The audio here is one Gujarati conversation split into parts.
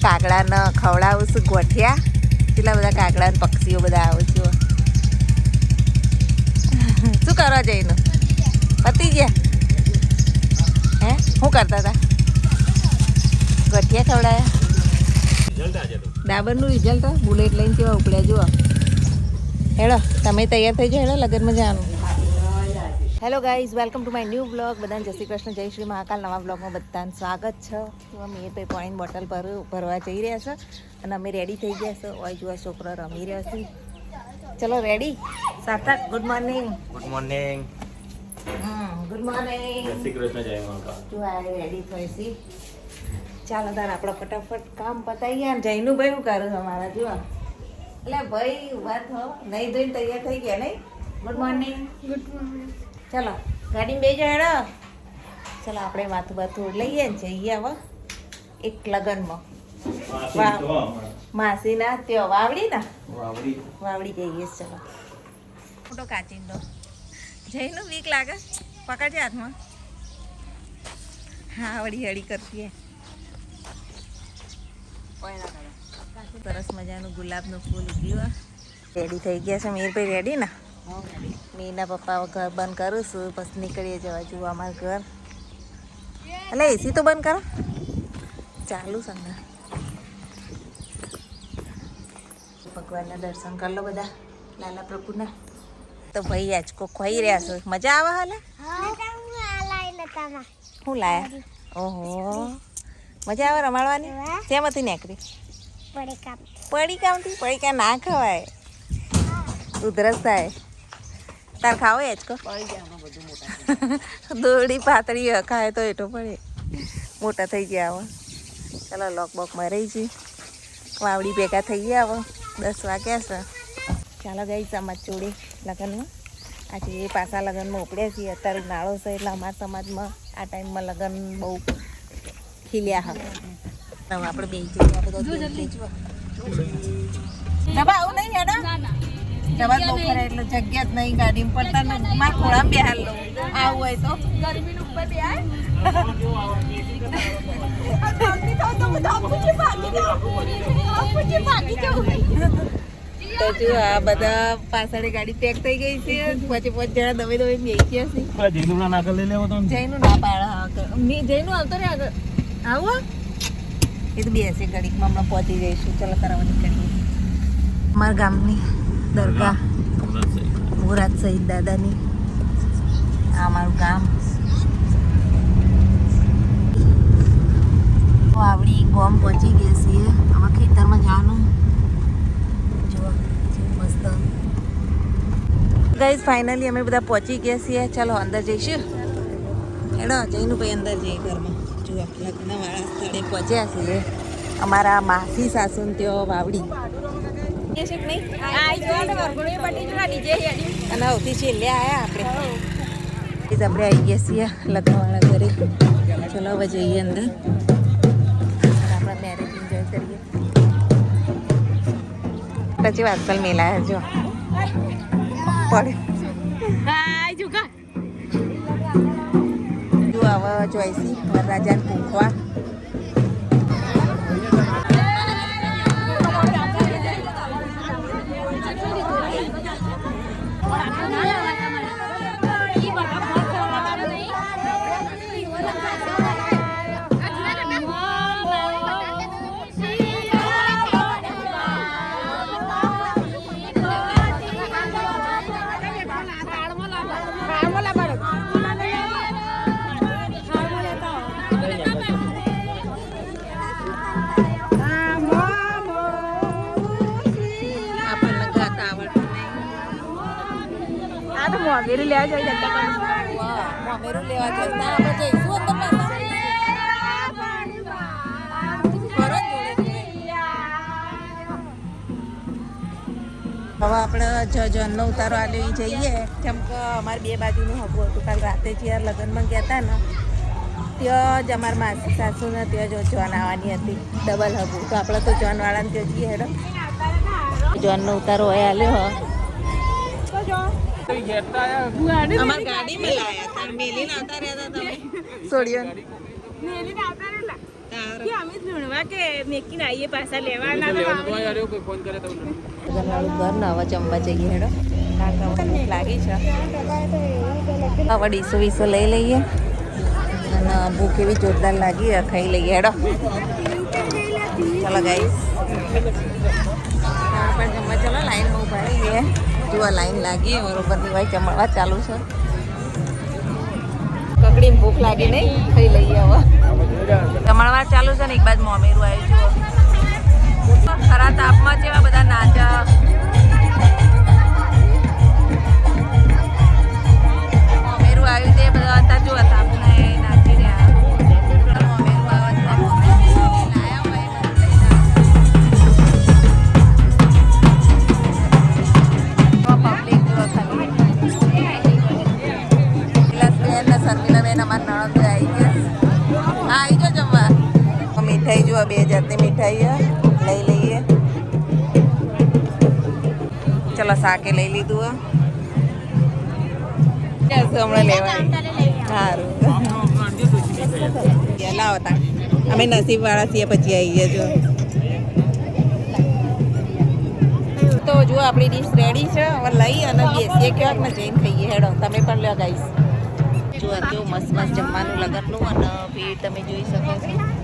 કાગડાને ખવડાવું છું ગોઠિયા. કેટલા બધા કાગડા ને પક્ષીઓ બધા આવે છે. શું કરવા જઈને પતી ગયા? હે શું કરતા હતા? ગોઠિયા ખવડાયા. ડાબરનું રિઝલ્ટ બુલેટ લઈને કેવા ઉપડ્યા જુઓ. હેડો તમે તૈયાર થઈ જાઓ. હેડો લગ્નમાં જવાનું. Hello guys, welcome to my new blog. બધાને જય શ્રી કૃષ્ણ, જય શ્રી મહાકાલ. નવા બ્લોગમાં બધાને સ્વાગત છે. મેરભાઈ પાણીની બોટલ ભરવા જઈ રહ્યા છે અને અમે રેડી થઈ ગયા છે. ઓય જુઓ છોકરો રમી રહ્યા છે. ચલો રેડી. સાર્થક good morning. Good morning. Good morning. જય શ્રી કૃષ્ણ, જય મહાકાલ. જો આ રેડી થઈ છે. ચાલો તાર આપણે ફટાફટ કામ પતાવી ગયા. જયનું ભાઈ શું કરું અમારા જુઓ. એટલે ભાઈ ઉભા થો. નહીં ધોઈને તૈયાર થઈ ગયા નહીં? Good morning. Good morning. ચલો ગાડીમાં બેજો. હેડો ચલો આપણે માથું બાથું લઈએ ને જઈએ હવે એક લગ્નમાં. માસીના ત્યાં વાવડી ને વાવડી જઈએ. ચલો મોટો કાચીંડો જઈનું બીક લાગે. પકડજે હાથમાં. હા વળી હળી કરતી. સરસ મજાનું ગુલાબનું ફૂલ ઉગ્યું. રેડી થઈ ગયા છે મીરભાઈ. રેડી ને? મીના પપ્પા ઘર બંધ કરું છું પછી નીકળીએ જવા. જુઓ અમારું ઘર. એટલે એસી તો બંધ કરો. ચાલુ સંગા. ભગવાનના દર્શન કરી લો બધા લાલા પ્રભુના. તો ભાઈ આજકો ખોઈ રહ્યા છો. મજા આવે હાલે? શું લાયા? ઓહો મજા આવે રમાડવાની. શેમાંથી નીકળી? પડીકામથી. પડીકા ના ખવાય, ઉધરસ થાય. તાર ખાવો આજકો? દોડી પાતળી ખાય તો એટો પડે. મોટા થઈ ગયા હવે. ચાલો લોક બોક મરાઈ છે. વાવડી ભેગા થઈ ગયા હવે. 10 વાગ્યા છે. ચાલો ગઈ સમાજ જોડે લગ્નમાં. આજે એ પાછા લગ્નમાં ઉપડ્યા છીએ. અત્યારે નાળો છે એટલે અમારા સમાજમાં આ ટાઈમમાં લગ્ન બહુ ખીલ્યા હવે. આપણે બે જઈએ. જવા આવું નહીં હેડો. જવા બપોરે એટલે જગ્યા જ નહીં ગાડીમાં પડતા ને મારા ખોળામાં બેહાર લઉં. આવું હોય તો ગરમી ઉપર બેહાર. તો જો આ બધા પાછળ ગાડી પેક થઈ ગઈ છે. પછી 5 જણા દવે દવે બેસી ગયા છે. જયનું ના પાડે. જયનું આવતો રે આગળ. આવું એ તો બેસે ઘડીકમાં હમણાં પહોંચી જઈશું. ચલો કરાવવા નીકળીએ. અમારા ગામની દરગાહ મુરાદ સહીદ દાદાની. આ અમારું ગામ. વાવડી ગોમ પહોંચી ગયા છીએ. હવે ખેતરમાં જવાનું. જો મસ્ત ગાઈઝ ફાઇનલી અમે બધા પહોંચી ગયા છીએ. ચાલો અંદર જઈશું. હેડો જઈનું ભાઈ અંદર જઈએ ઘરમાં. જો લગ્નવાળા સ્થળે પહોંચ્યા છીએ. અમારા માસી સાસુ ત્યાં વાવડી. અને સૌથી છેલ્લે આવ્યા આપણે. આપણે આવી ગયા છીએ લગ્નવાળા ઘરે. ચલો હવે જઈએ અંદર. આપણા મેરેજ એન્જોય કરીએ. પછી વાસલ મેલાયા જો પડે. જો હવે જોઈશી વરરાજાને પૂંખવા. મોમેરું લેવા જોઈએ. મોમેરું લેવા જોઈએ. આપણે જઈશું અંદર પાછા. હવે આપણે જનનો ઉતારો આલ્યો જઈએ. કેમ કે અમારે બે બાજુનું હગું હતું. કાલ રાતે જ્યારે લગ્નમાં ગયા હતા ને ત્યાં જ અમારા માસી સાસુને ત્યાં જો જોન આવવાની હતી. ડબલ હગું. તો આપણે તો જોનવાળાને ત્યાં જઈએ. હેડો જોનનો ઉતારો હોય આલ્યો. અમાર ગાડી માં લાયા તા. મેલીને આવતા રહ્યા હતા તમે. છોડ્યો અમે ધૂણવા કે મેકીને આવીએ પાછા લેવાના ઘરવાળું ઘર ને હવે જમવા જઈએ હેડો કાકા ભૂખ લાગી છે હવે ડીસો વીસો લઈ લઈએ અને ભૂખ એવી જોરદાર લાગી ખાઈ લઈએ હેડો ચલો ગાઈસ પણ જમવા ચલો લાઈનમાં ઉભા રહીએ જો લાઈન લાગી બરોબરની ભાઈ જમવા ચાલુ છે કકડીને ભૂખ લાગી નહીં ખાઈ લઈએ હવે જમણવાર ચાલુ છે ને એક બાજુ મોમેરું આવ્યું છે ખરા તાપમાં છે બધા નાચા મોમેરું આવ્યું તે બધા હતા જો તાપને નાચી રહ્યા મોમેરું આવ્યા પબ્લિક જો ખાલી શર્મિલા બેન અમારા નણંદ આવી ગયા આવી જો જમવા મીઠાઈ જો 2 જાતની મીઠાઈ લઈ લઈએ ચલો શાકે લઈ લીધું હમણાં લેવાય સારું લાવો તા અમે નસીબવાળા છીએ પછી આવી જો તો જો આપણી ડીશ રેડી છે હવે લઈ અને બેસીએ ક્યાંક ને જઈને ખાઈએ હેડો તમે પણ લ્યો ગાઈશ જો કેવું મસ્ત મસ્ત જમવાનું લગનનું અને ભીડ તમે જોઈ શકો છો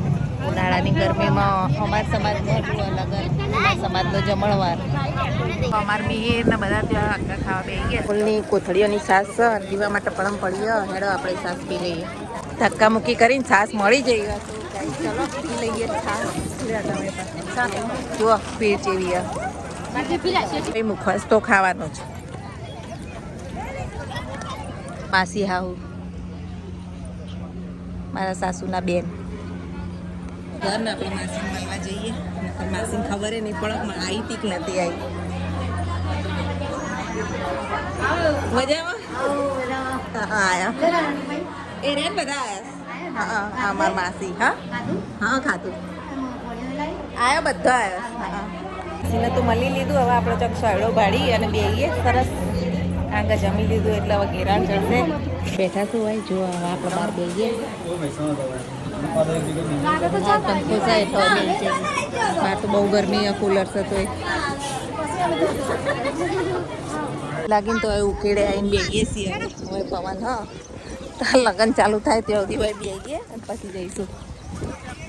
ઉનાળાની ગરમીમાં અમાર સમાજનું હતું લગન સમાજનો જમણવાર અમાર મિહિર ને બધા ત્યાં આગળ ખાવા બેસી ગયા ફૂલની કોથળીઓની છાશ છે દીવા માટે પડમ પડી હેડો આપણે છાશ પી લઈએ ધક્કા મૂકી કરીને છાશ મળી જઈ ચલો પી લઈએ છાશ જુઓ ભીડ જેવી મુખવાસ તો ખાવાનો છે માસી હાઉ મારા સાસુના બેન ઘર ને આપણી માસી મળવા જઈએ માસીને ખબર નહીં પડે આવી તીક નથી આવી મજામાં આયા એ રે બધા આયા હા અમાર માસી હા હા ખાતું આયા બધા આયા માસીને તો મળી લીધું હવે આપણે ચોક સળો ભાડી અને બેહીએ સરસ આગળ જમી લીધું એટલે હવે ગેરાણ ચડશે બેઠા તો હોય જો હવે આપણે બહાર બેહીએ પંખો છે એટલે બહાર તો બહુ ગરમી કુલર છે તો લાગીને તો હવે ઉકેડે આવીને બેહીએ છીએ હવે પવન હા લગ્ન ચાલુ થાય ત્યાં સુધી હવે બેહીએ અને પછી જઈશું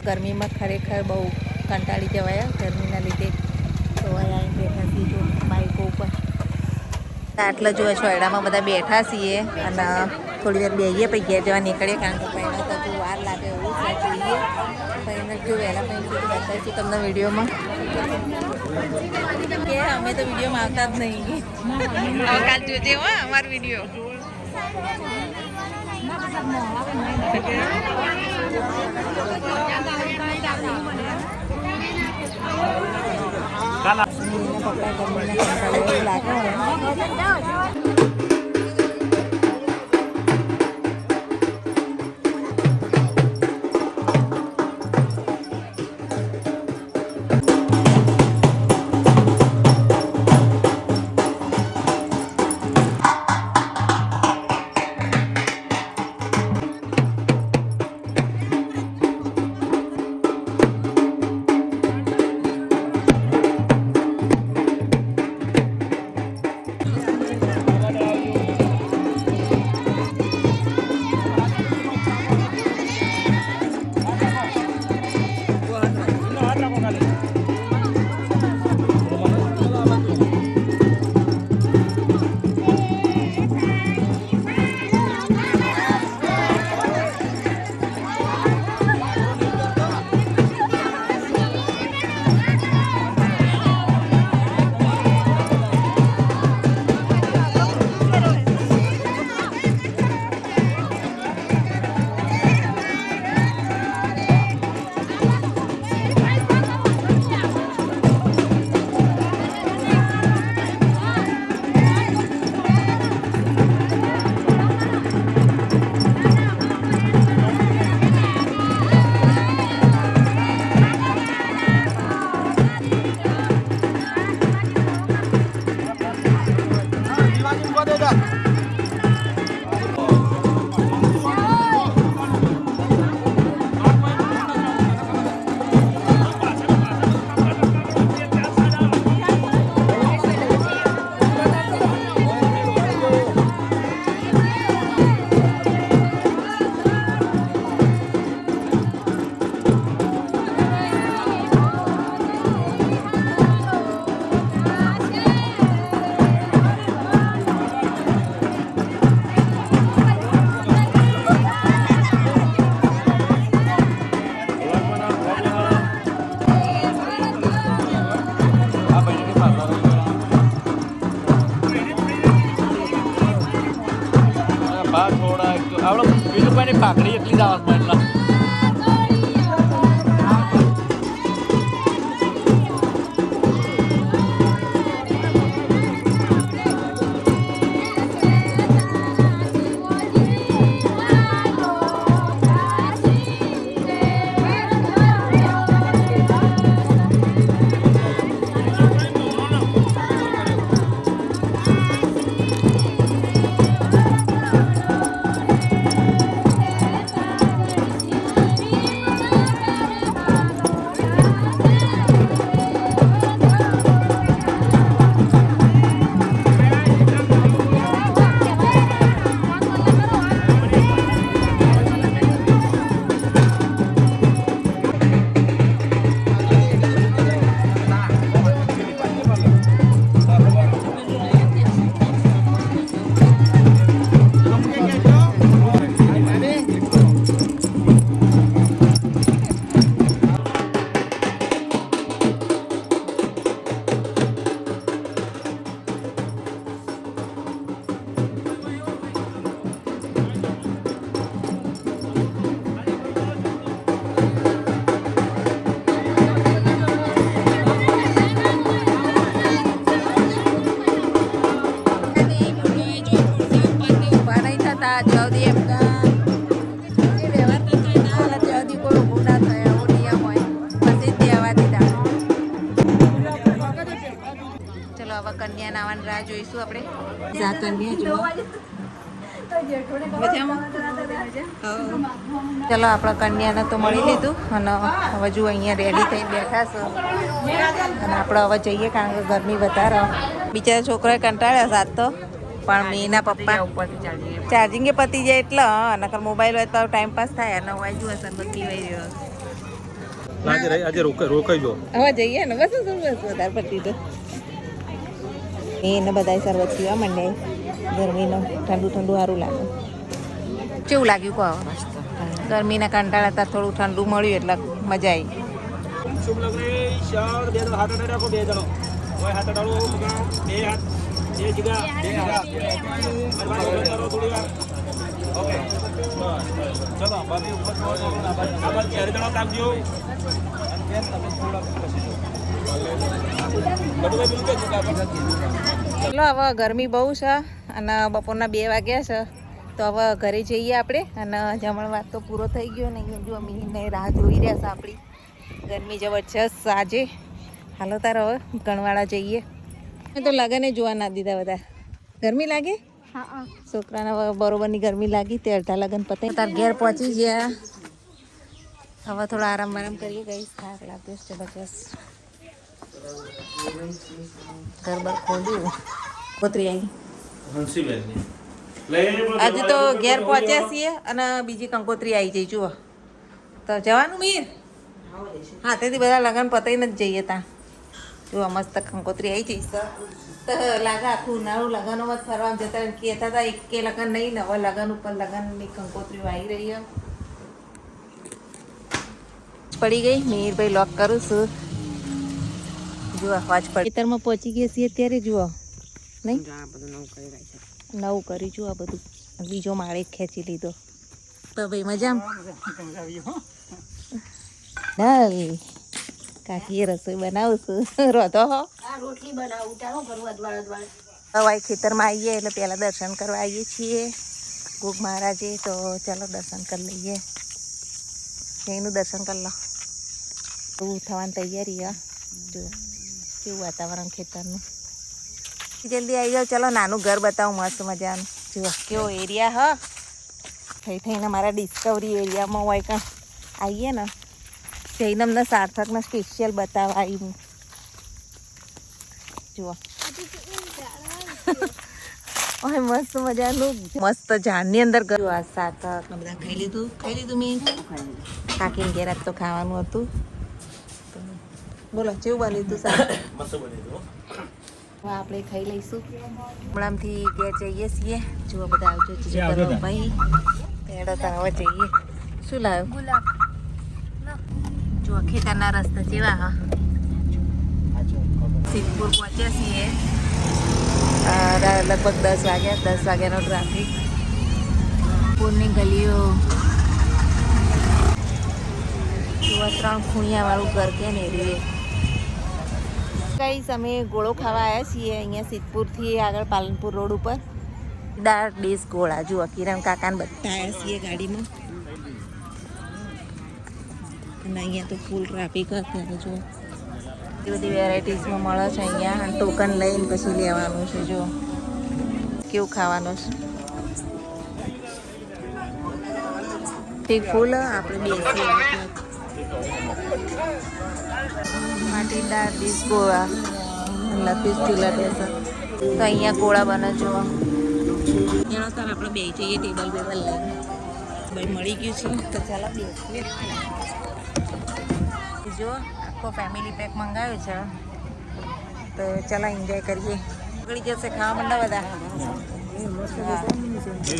ગરમીમાં ખરેખર બહુ કંટાળી જવાય ગરમીના લીધે તો હવે આવીને બેઠા છીએ જો બાઈકો ઉપર આટલા જો છોયડામાં બધા બેઠા છીએ અને થોડી વાર બેહીએ પછી ઘેર જવા નીકળીએ કારણ કે પહેલાં તો વાર લાગે એવું છે જોઈએ પહેલાં જો વહેલા પહેલાં બતાવીશું તમને વિડીયોમાં કે અમે તો વિડીયોમાં આવતા જ નહીં હવે કાલ જોજે હો અમારો વિડીયો કાકડી એટલી જ આવે એટલા કન્યા નાવાની રાહ જોઈશું આપણે ચલો આપણા કન્યાને તો મળી લીધું અને હવે જો અહીંયા રેડી થઈને બેઠા છો અને આપણે હવે જઈએ કારણ કે ગરમી વધારે બિચારા છોકરાએ કંટાળ્યા સાત તો પણ મીના પપ્પા ચાર્જિંગે પતી જાય એટલે નકર મોબાઈલ હોય તો ટાઈમ પાસ થાય અને વાંચું હશે બધી વહી રહ્યો આજે રોકાઈ જો હવે જઈએ ને બસ વધારે પડતી તો એને બધા શરબત પીવા માંડે ગરમીનું ઠંડુ ઠંડુ સારું લાગે કેવું લાગ્યું કહો ગરમીના કંટાળા હતા થોડું ઠંડુ મળ્યું એટલે મજા આવી ચલો હવે ગરમી બહુ છે અને બપોરના 2 વાગ્યા છે તો હવે ઘરે જઈએ આપણે અને જમણવાર તો પૂરો થઈ ગયો ને જો અમીને રાહ જોઈ રહ્યા છે આપણી ગરમી જબરજસ્ત આજે હાલો તાર હવે ગણવાળા જઈએ તો લગને જોવા ના દીધા બધા ગરમી લાગે છોકરાને બરોબરની ગરમી લાગી તે અડધા લગન પતે તાર ઘેર પહોંચી ગયા હવે થોડો આરામ કરીએ ગઈ થાક લાગ્યો છે જબરજસ્ત ઘર ખોલ્યું કોતરી આવી આજે તો ઘેર પહોંચ્યા છીએ અને બીજી કંકોત્રી આવી જઈ જુઓ તો જવાનું મીર હા તેથી બધા લગન પતાઈને જ જઈએ ત્યાં જુઓ મસ્ત કંકોત્રી આવી જઈશ તો લાગે આખું ઉનાળું લગનોમાં જ ફરવા જતા કહેતા હતા એક કે લગન નહીં ને હવે લગન ઉપર લગનની કંકોત્રીઓ આવી રહી પડી ગઈ મીરભાઈ લોક કરું છું જુઓ અવાજ પડી ખેતરમાં પહોંચી ગયા છીએ અત્યારે જુઓ નહીં નવું કરી છું આ બધું બીજો માળે ખેંચી લીધો તો ભાઈ મજામાં કાકી રસોઈ બનાવું છું રોધો હો હવે ખેતરમાં આવીએ એટલે પહેલાં દર્શન કરવા આવીએ છીએ ગુગ મહારાજે તો ચાલો દર્શન કરી લઈએ એનું દર્શન કરી લો એવું થવાની તૈયારી હા જો કેવું વાતાવરણ ખેતરનું જલ્દી આવી જાઓ ચલો નાનું ઘર બતાવું મસ્ત મજાનું જુઓ કેવો એરિયા થઈને મારા ડિસ્કવરી એરિયામાં હોય કાં આવીએ ને જઈને અમને સાર્થકના સ્પેશિયલ બતાવવા આવી જુઓ ઓય મસ્ત મજાનું મસ્ત ઝાડની અંદર ગયું આ સાર્થક ને બધા ખાઈ લીધું મેં કાકીને ઘેર તો ખાવાનું હતું બોલો કેવું બન્યું હતું સાર્થક આપણે ખાઈ લઈશું હમણાંથી ઘેર જઈએ છીએ જુઓ બધા આવજો ભાઈ પેડો તો હવે જઈએ શું લાવ્યો જુઓ ખેતરના રસ્તા જેવા હા સિદ્ધપુર પહોંચ્યા છીએ લગભગ 10 વાગ્યા 10 વાગ્યાનો ટ્રાફિક પૂરની ગલીઓ જો 3 ખૂણિયાવાળું ઘર કે ને એ કઈ અમે ગોળો ખાવા આવ્યા છીએ અહીંયા સિદ્ધપુરથી આગળ પાલનપુર રોડ ઉપર દાળ ડીશ ગોળા જુઓ કિરણ કાકાને બધા આવ્યા છીએ ગાડીમાં અને અહીંયા તો ફૂલ ટ્રાફિક અત્યારે જુઓ એ બધી વેરાયટીઝમાં મળે છે અહીંયા અને ટોકન લઈને પછી લેવાનું છે જો કેવું ખાવાનું છે તે ફૂલ આપણે બેસીએ માટીદાર ડીશ ગોળા લતીશ ચૂલા બેસન તો અહીંયા ગોળા બને જોવા એનો સર આપણે બે જઈએ ટેબલ બેબલ લઈને ભાઈ મળી ગયું છે તો ચાલો બેસીએ જો આખો ફેમિલી પેક મંગાવ્યો છે તો ચાલો એન્જોય કરીએ પકડી જશે ખાવા માંડા બધા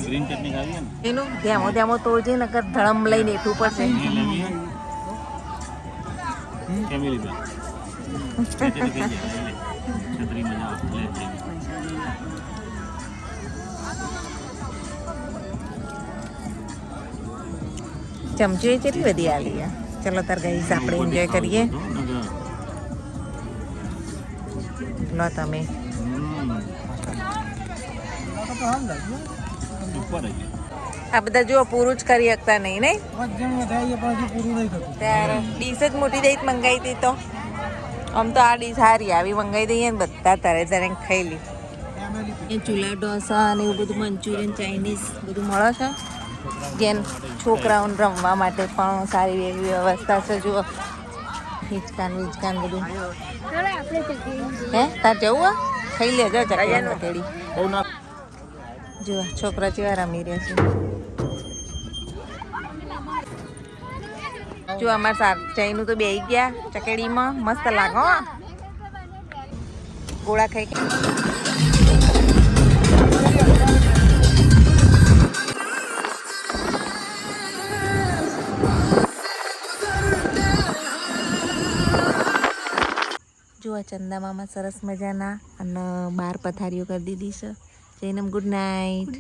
ગ્રીન ચટણી ખાવી ને એનું ધ્યામો ધ્યામો તોડજે નકર ધડમ લઈને એટલું પડશે ફેમિલી પેક છત્રી મજા આવે ચમચી કેટલી બધી આલી ચલો તાર ગઈશ આપણે એન્જોય કરીએ લો તમે આ બધા જો પૂરું જ કરી શકતા નહીં ત્યારે ડીશ જ મોટી દઈ મંગાવી હતી તો આમ તો આ ડીશ સારી આવી મંગાવી દઈએ ને બધા તરે તરે ખાઈ લી એ ચૂલા ઢોસા અને એવું બધું મંચુરિયન ચાઇનીઝ બધું મળે છે જેમ છોકરાઓને રમવા માટે પણ સારી એવી વ્યવસ્થા છે જુઓ હિંચકાન વિચકાન બધું હે તાર જવું ખાઈ લેજો ચકલાન પટેડી જુઓ છોકરા જેવા રમી રહ્યા છે જો અમારા ચાઈનું તો બેસી ગયા ચકેડીમાં મસ્ત લાગો ગોળા ખાઈ જો આ ચંદા મામા સરસ મજાના અને 12 પથારીઓ કરી દીધી છે જૈનમ ગુડ નાઇટ